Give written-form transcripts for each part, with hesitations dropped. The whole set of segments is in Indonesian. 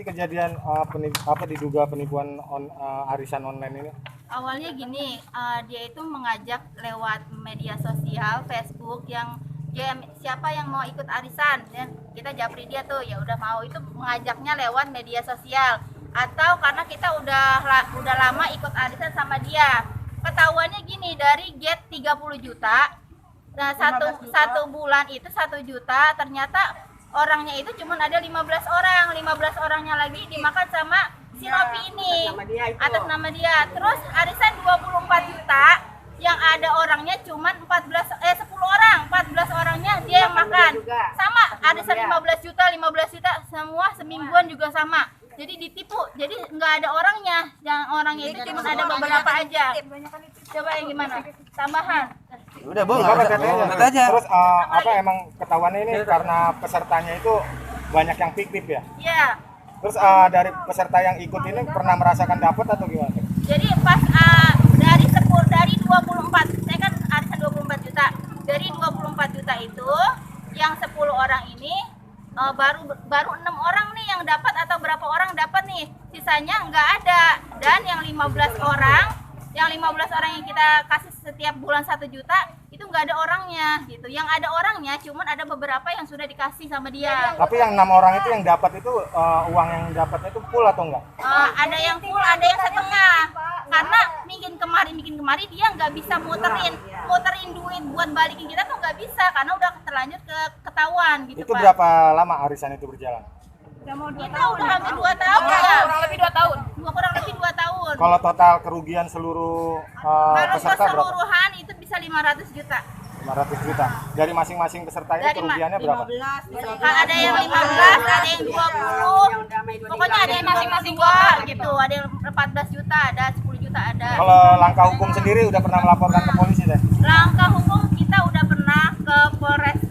kejadian diduga penipuan arisan online ini? Awalnya gini, dia itu mengajak lewat media sosial Facebook yang siapa yang mau ikut arisan, dan kita japri dia tuh, ya udah mau, itu mengajaknya lewat media sosial atau karena kita udah lama ikut arisan sama dia. Ketahuannya gini, dari get 30 juta, nah satu bulan itu 1 juta, ternyata orangnya itu cuma ada 15 orang. 15 orangnya lagi dimakan sama si Ropi ini atas nama dia. Terus arisan 24 juta yang ada orangnya cuma 10 orang. 14 orangnya dia yang makan. Sama arisan 15 juta semua semingguan juga sama. Jadi ditipu. Jadi nggak ada orangnya. Yang orangnya itu cuma ada beberapa aja. Coba yang gimana? Tambahan. Udah, Bang. Aja. Terus emang ketahuannya ini karena pesertanya itu banyak yang fiktif ya? Iya. Terus dari peserta yang ikut ini pernah merasakan dapat atau gimana? Jadi pas dari 24, saya kan arisan 24 juta. Dari 24 juta itu yang 10 orang ini baru 6 orang nih yang dapat, atau berapa orang dapat nih. Sisanya nggak ada. Dan yang 15 orang yang kita kasih setiap bulan 1 juta itu nggak ada orangnya gitu. Yang ada orangnya cuman ada beberapa yang sudah dikasih sama dia. Tapi yang 6 orang itu yang dapat itu uang yang dapatnya itu full atau enggak? Ada yang full, ada yang setengah. Karena mingkin kemari dia nggak bisa muterin duit buat balikin kita tuh nggak bisa karena udah terlanjur ketahuan gitu. Itu Pak. Berapa lama arisan itu berjalan? Kita udah hampir 2 tahun ya. Kurang lebih 2 tahun. Kurang lebih 2 tahun. Kalau total kerugian seluruh Kalau peserta berapa? keseluruhan itu bisa 500 juta. 500 juta. Dari masing-masing peserta ini kerugiannya berapa? Ada yang 15, ada yang 20. Pokoknya ada yang masing-masing gitu. Ada yang 14 juta, ada 10 juta ada. Kalau langkah hukum sendiri udah pernah melaporkan ke polisi deh? Langkah hukum kita udah pernah ke Polres.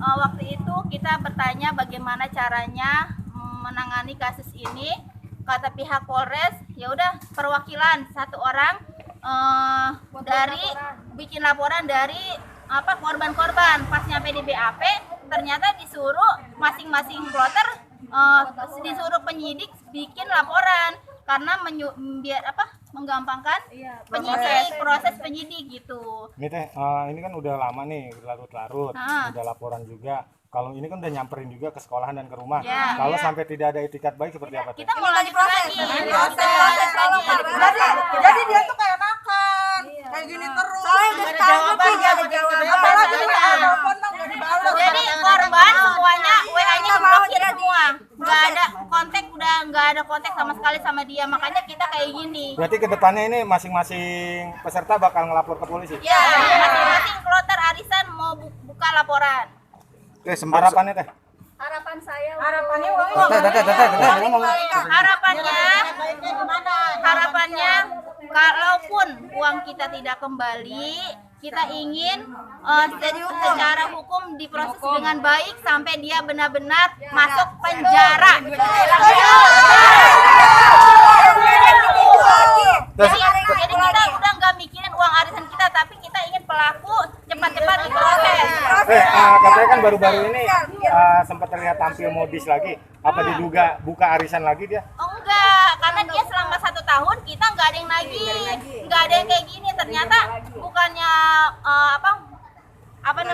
Waktu itu kita bertanya bagaimana caranya menangani kasus ini. Kata pihak Polres, ya udah perwakilan 1 orang dari bikin laporan dari korban-korban. Pas nyampe di BAP ternyata disuruh masing-masing plotter disuruh penyidik bikin laporan karena menggampangkan proses penyidik gitu. Ini teh ini kan udah lama nih berlarut-larut, udah laporan juga. Kalau ini kan udah nyamperin juga ke sekolahan dan ke rumah. Kalau sampai tidak ada itikat baik seperti apa teh? Kita mau lanjut lagi. Jadi dia tuh kayak makan, kayak gini terus. Jadi korban semuanya WA-nya diblokir semua. Nggak ada kontak sama sekali sama dia. Makanya kita kayak gini. Berarti kedepannya ini masing-masing peserta bakal ngelapor ke polisi? Ya, masing-masing kloter arisan mau buka laporan. Oke, Harapannya teh? Harapannya kalaupun uang kita tidak kembali, kita ingin secara hukum diproses dengan baik sampai dia benar-benar masuk penjara. Jadi kita udah nggak mikirin uang arisan kita, tapi kita ingin pelaku cepat-cepat diproses. Katanya kan baru-baru ini sempat terlihat tampil modis lagi. Apa diduga buka arisan lagi dia? Oh enggak, karena dia selama 1 tahun kita nggak ada yang nagih, nggak ada yang kayak gini. Ternyata bukannya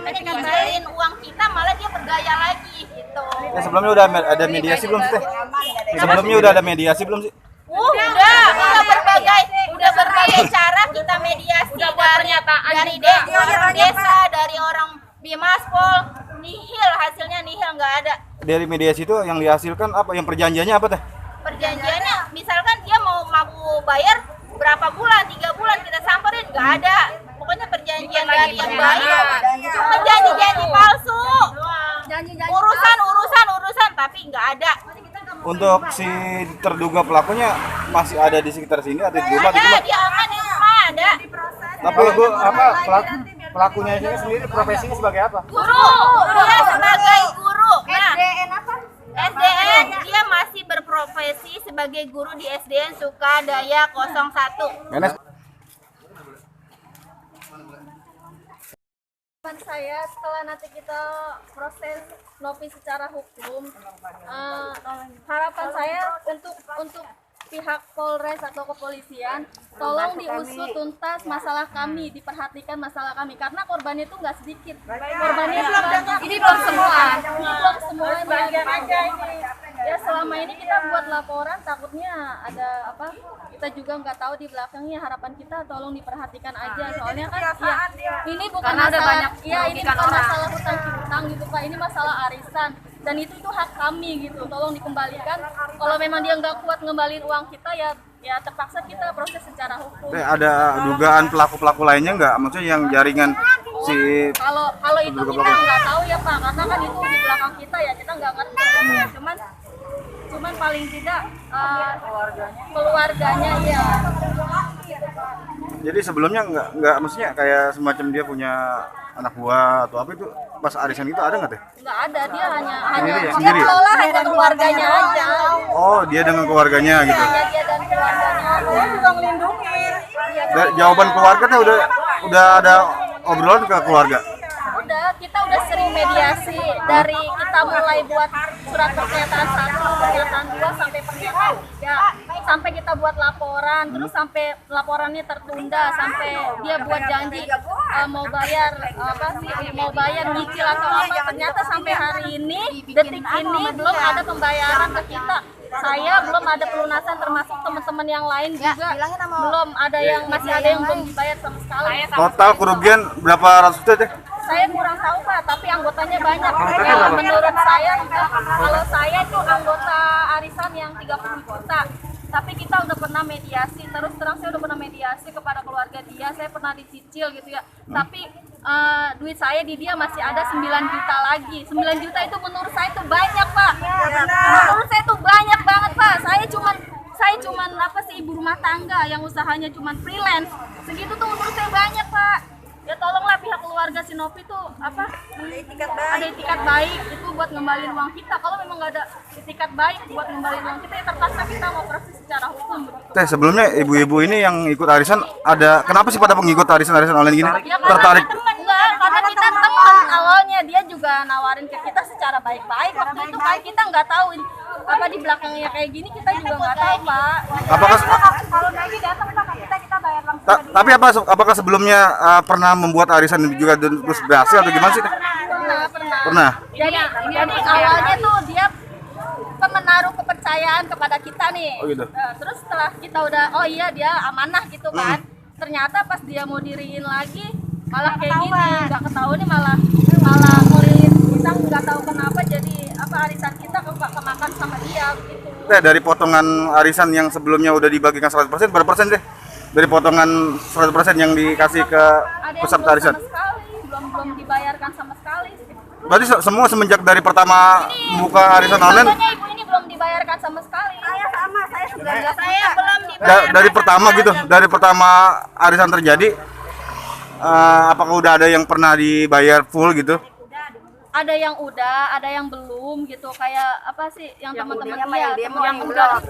nyicilin uang kita, malah dia bergaya lagi gitu. Sebelumnya udah ada mediasi belum sih, Teh? Sebelumnya udah ada mediasi belum sih? Udah berbagai cara kita mediasi dari desa, dari orang Bimaspol, nihil, hasilnya nihil, nggak ada. Dari mediasi itu yang dihasilkan apa? Yang perjanjiannya apa, Teh? Perjanjiannya misalkan dia mau bayar berapa bulan, 3 bulan, kita samperin, nggak ada. Pokoknya perjanjian dari yang baik, cuma janji-janji palsu, urusan, tapi nggak ada. Untuk si terduga pelakunya masih ada di sekitar sini atau di rumah? Ada, dia aman di rumah, ada. Tapi pelakunya ini sendiri profesinya sebagai apa? Guru, dia sebagai guru. SDN, dia masih berprofesi sebagai guru di SDN Sukadaya 01. Harapan saya setelah nanti kita proses Novi secara hukum, harapan saya untuk pihak Polres atau kepolisian tolong diusut tuntas masalah kami, diperhatikan masalah kami karena korbannya itu nggak sedikit, korbannya itu banyak. Ini belum semuanya ya selama ini kita buat laporan takutnya ada apa, kita juga nggak tahu di belakangnya. Harapan kita tolong diperhatikan aja, soalnya kan ya, ini bukan masalah ini bukan masalah hutang gitu Pak, ini masalah arisan dan itu hak kami gitu, tolong dikembalikan. Kalau memang dia nggak kuat ngembaliin uang kita ya terpaksa kita proses secara hukum. Ada dugaan pelaku-pelaku lainnya nggak? Maksudnya yang jaringan si kalau itu kita nggak tahu ya Pak, karena kan itu di belakang kita ya, kita nggak ngerti ya. Cuman paling tidak keluarganya ya. Jadi sebelumnya nggak maksudnya kayak semacam dia punya anak buah atau apa itu pas arisan itu ada nggak teh? Nggak ada, dia hanya sendiri. kelola hanya keluarganya aja. Oh, dia dengan keluarganya gitu. Hanya dia dan keluarganya aja. Dia juga ngelindungin. Jawaban keluarga tuh udah ada obrolan ke keluarga. Kita udah sering mediasi dari kita mulai buat surat pernyataan 1, pernyataan 2 sampai pernyataan 3, sampai kita buat laporan, terus sampai laporannya tertunda, sampai dia buat janji mau bayar nyicil atau apa, ternyata sampai hari ini detik ini belum ada pembayaran ke kita. Saya belum ada pelunasan, termasuk teman-teman yang lain juga belum ada yang masih ada yang belum dibayar sama sekali. Total kerugian berapa ratus juta teh? Saya kurang tahu Pak, tapi anggotanya banyak. Ya, menurut saya, kalau saya itu anggota arisan yang 30 juta. Tapi kita udah pernah mediasi, terus terang saya udah pernah mediasi kepada keluarga dia, saya pernah dicicil gitu ya. Tapi duit saya di dia masih ada 9 juta lagi. 9 juta itu menurut saya itu banyak Pak. Menurut saya itu banyak banget Pak. Saya cuman apa sih, ibu rumah tangga yang usahanya cuman freelance. Segitu tuh menurut saya banyak Pak. Ya tolonglah pihak keluarga si Novi tuh apa, ada itikat baik itu buat ngembalin uang kita. Kalau memang nggak ada itikat baik buat ngembalin uang kita, ya terpaksa kita mau proses secara hukum begitu. Teh, sebelumnya ibu-ibu ini yang ikut arisan kenapa sih pada pengikut arisan online gini? Ya, Tertarik? Karena kita teman awalnya, dia juga nawarin ke kita secara baik-baik. Waktu itu kan kita nggak tahu apa di belakangnya kayak gini, kita juga nggak tahu Pak. Apakah Kalau Nagi datang kita bayar langsung. tapi apakah sebelumnya pernah membuat arisan juga dan terus berhasil atau gimana sih? Pernah. Jadi awalnya tuh dia menaruh kepercayaan kepada kita nih. Oh gitu. Terus setelah kita udah dia amanah gitu kan. Ternyata pas dia mau diriin lagi malah kayak gini, nggak ketahuan nih malah ngulilin kita, nggak tahu kenapa jadi apa arisan kita kemakan sama dia gitu. Teh, dari potongan arisan yang sebelumnya udah dibagikan 100%, berapa persen deh? Dari potongan 100% yang dikasih ke peserta arisan? Sama sekali, belum dibayarkan sama sekali. Berarti semua semenjak dari pertama buka arisan online? Contohnya ibu ini belum dibayarkan sama sekali. Saya 19 saya belum Dari pertama gitu, dari pertama arisan terjadi, apakah udah ada yang pernah dibayar full gitu? Ada yang udah, ada yang belum gitu. Kayak apa sih yang teman-teman yang udah.